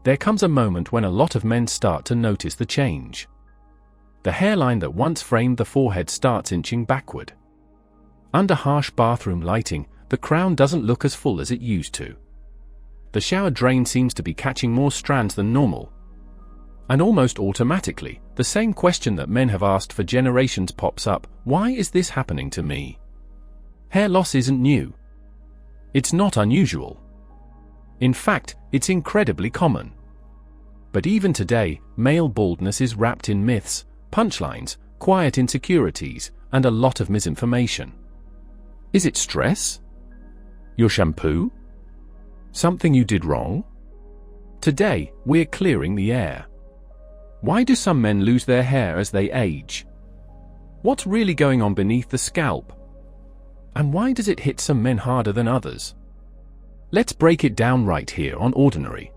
there comes a moment when a lot of men start to notice the change. The hairline that once framed the forehead starts inching backward. Under harsh bathroom lighting, the crown doesn't look as full as it used to. The shower drain seems to be catching more strands than normal. And almost automatically, the same question that men have asked for generations pops up: why is this happening to me? Hair loss isn't new. It's not unusual. In fact, it's incredibly common. But even today, male baldness is wrapped in myths, punchlines, quiet insecurities, and a lot of misinformation. Is it stress? Your shampoo? Something you did wrong? Today, we're clearing the air. Why do some men lose their hair as they age? What's really going on beneath the scalp? And why does it hit some men harder than others? Let's break it down right here on Ordinary.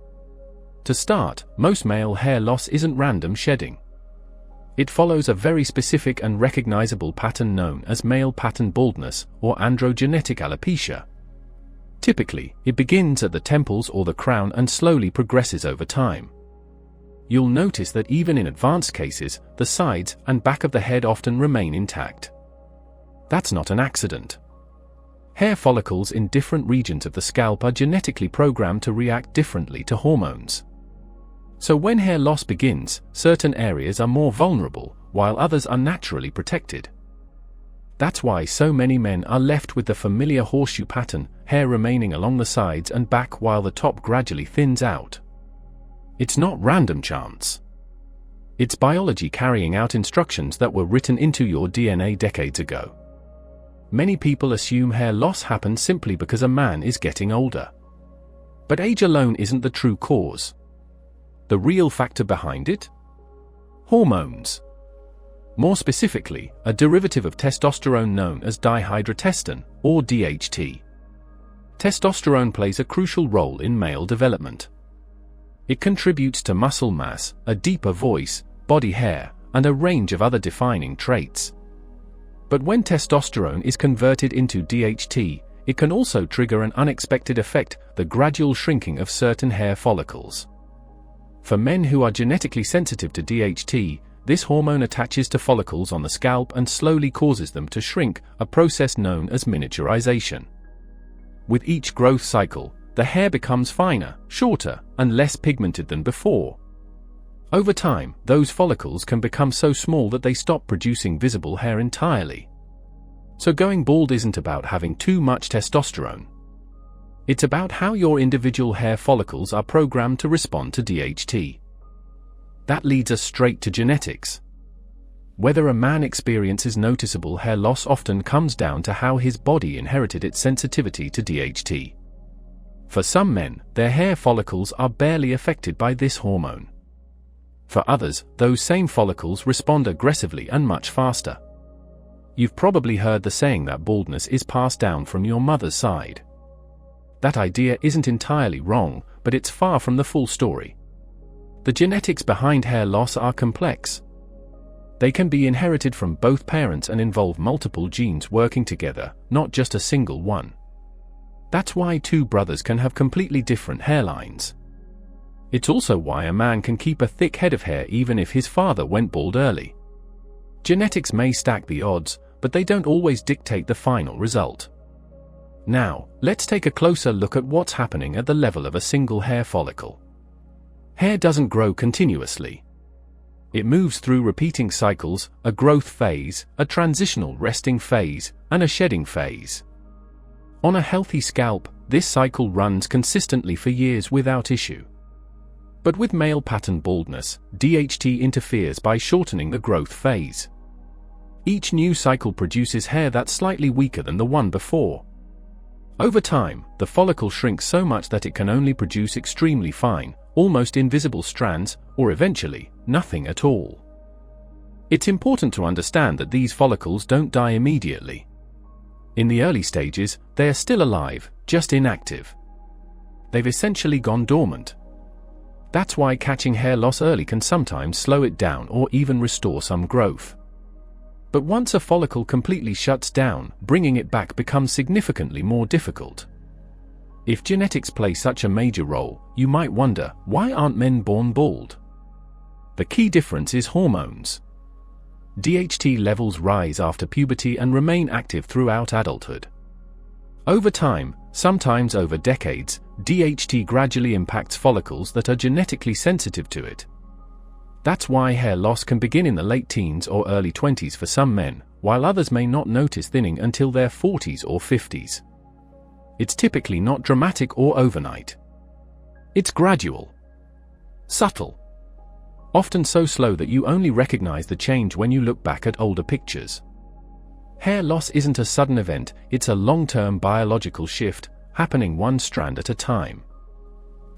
To start, most male hair loss isn't random shedding. It follows a very specific and recognizable pattern known as male pattern baldness or androgenetic alopecia. Typically, it begins at the temples or the crown and slowly progresses over time. You'll notice that even in advanced cases, the sides and back of the head often remain intact. That's not an accident. Hair follicles in different regions of the scalp are genetically programmed to react differently to hormones. So when hair loss begins, certain areas are more vulnerable, while others are naturally protected. That's why so many men are left with the familiar horseshoe pattern, hair remaining along the sides and back while the top gradually thins out. It's not random chance. It's biology carrying out instructions that were written into your DNA decades ago. Many people assume hair loss happens simply because a man is getting older. But age alone isn't the true cause. The real factor behind it? Hormones. More specifically, a derivative of testosterone known as dihydrotestosterone, or DHT. Testosterone plays a crucial role in male development. It contributes to muscle mass, a deeper voice, body hair, and a range of other defining traits. But when testosterone is converted into DHT, it can also trigger an unexpected effect: the gradual shrinking of certain hair follicles. For men who are genetically sensitive to DHT, this hormone attaches to follicles on the scalp and slowly causes them to shrink, a process known as miniaturization. With each growth cycle, the hair becomes finer, shorter, and less pigmented than before. Over time, those follicles can become so small that they stop producing visible hair entirely. So going bald isn't about having too much testosterone. It's about how your individual hair follicles are programmed to respond to DHT. That leads us straight to genetics. Whether a man experiences noticeable hair loss often comes down to how his body inherited its sensitivity to DHT. For some men, their hair follicles are barely affected by this hormone. For others, those same follicles respond aggressively and much faster. You've probably heard the saying that baldness is passed down from your mother's side. That idea isn't entirely wrong, but it's far from the full story. The genetics behind hair loss are complex. They can be inherited from both parents and involve multiple genes working together, not just a single one. That's why two brothers can have completely different hairlines. It's also why a man can keep a thick head of hair even if his father went bald early. Genetics may stack the odds, but they don't always dictate the final result. Now, let's take a closer look at what's happening at the level of a single hair follicle. Hair doesn't grow continuously. It moves through repeating cycles: a growth phase, a transitional resting phase, and a shedding phase. On a healthy scalp, this cycle runs consistently for years without issue. But with male pattern baldness, DHT interferes by shortening the growth phase. Each new cycle produces hair that's slightly weaker than the one before. Over time, the follicle shrinks so much that it can only produce extremely fine, almost invisible strands, or eventually, nothing at all. It's important to understand that these follicles don't die immediately. In the early stages, they are still alive, just inactive. They've essentially gone dormant. That's why catching hair loss early can sometimes slow it down or even restore some growth. But once a follicle completely shuts down, bringing it back becomes significantly more difficult. If genetics play such a major role, you might wonder, why aren't men born bald? The key difference is hormones. DHT levels rise after puberty and remain active throughout adulthood. Over time, sometimes over decades, DHT gradually impacts follicles that are genetically sensitive to it. That's why hair loss can begin in the late teens or early 20s for some men, while others may not notice thinning until their 40s or 50s. It's typically not dramatic or overnight. It's gradual, subtle, often so slow that you only recognize the change when you look back at older pictures. Hair loss isn't a sudden event, it's a long-term biological shift, happening one strand at a time.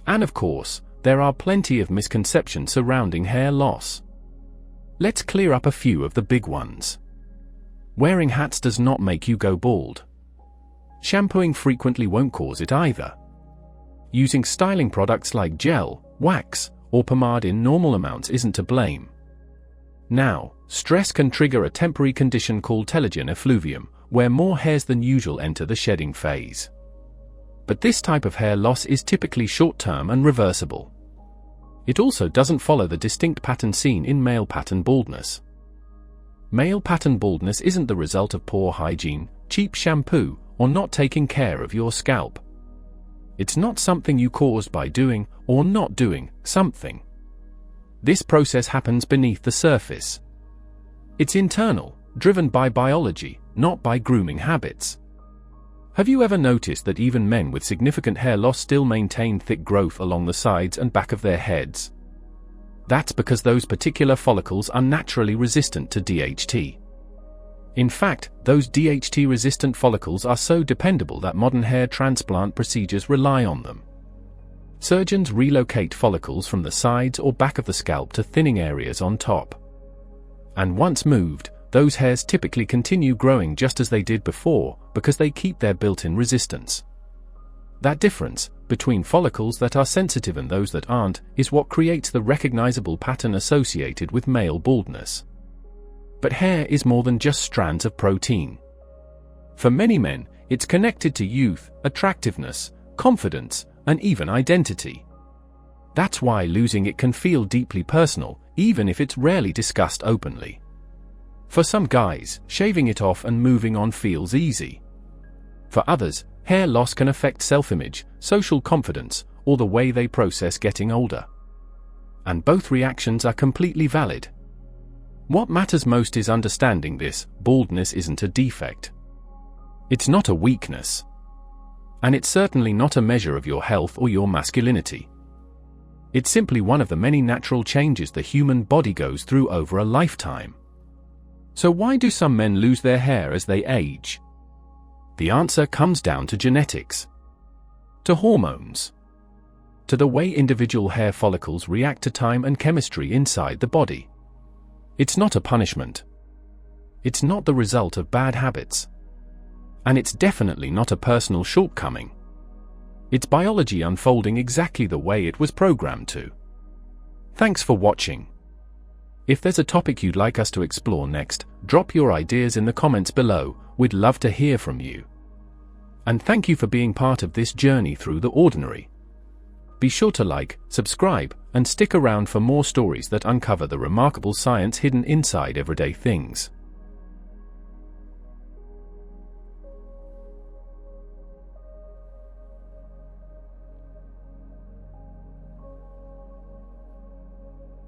And of course, there are plenty of misconceptions surrounding hair loss. Let's clear up a few of the big ones. Wearing hats does not make you go bald. Shampooing frequently won't cause it either. Using styling products like gel, wax, or pomade in normal amounts isn't to blame. Now, stress can trigger a temporary condition called telogen effluvium, where more hairs than usual enter the shedding phase. But this type of hair loss is typically short-term and reversible. It also doesn't follow the distinct pattern seen in male pattern baldness. Male pattern baldness isn't the result of poor hygiene, cheap shampoo, or not taking care of your scalp. It's not something you caused by doing or not doing something. This process happens beneath the surface. It's internal, driven by biology, not by grooming habits. Have you ever noticed that even men with significant hair loss still maintain thick growth along the sides and back of their heads? That's because those particular follicles are naturally resistant to DHT. In fact, those DHT-resistant follicles are so dependable that modern hair transplant procedures rely on them. Surgeons relocate follicles from the sides or back of the scalp to thinning areas on top. And once moved, those hairs typically continue growing just as they did before because they keep their built-in resistance. That difference, between follicles that are sensitive and those that aren't, is what creates the recognizable pattern associated with male baldness. But hair is more than just strands of protein. For many men, it's connected to youth, attractiveness, confidence, and even identity. That's why losing it can feel deeply personal, even if it's rarely discussed openly. For some guys, shaving it off and moving on feels easy. For others, hair loss can affect self-image, social confidence, or the way they process getting older. And both reactions are completely valid. What matters most is understanding this: baldness isn't a defect. It's not a weakness. And it's certainly not a measure of your health or your masculinity. It's simply one of the many natural changes the human body goes through over a lifetime. So why do some men lose their hair as they age? The answer comes down to genetics, to hormones, to the way individual hair follicles react to time and chemistry inside the body. It's not a punishment. It's not the result of bad habits. And it's definitely not a personal shortcoming. It's biology unfolding exactly the way it was programmed to. Thanks for watching. If there's a topic you'd like us to explore next, drop your ideas in the comments below. We'd love to hear from you. And thank you for being part of this journey through the ordinary. Be sure to like, subscribe, and stick around for more stories that uncover the remarkable science hidden inside everyday things.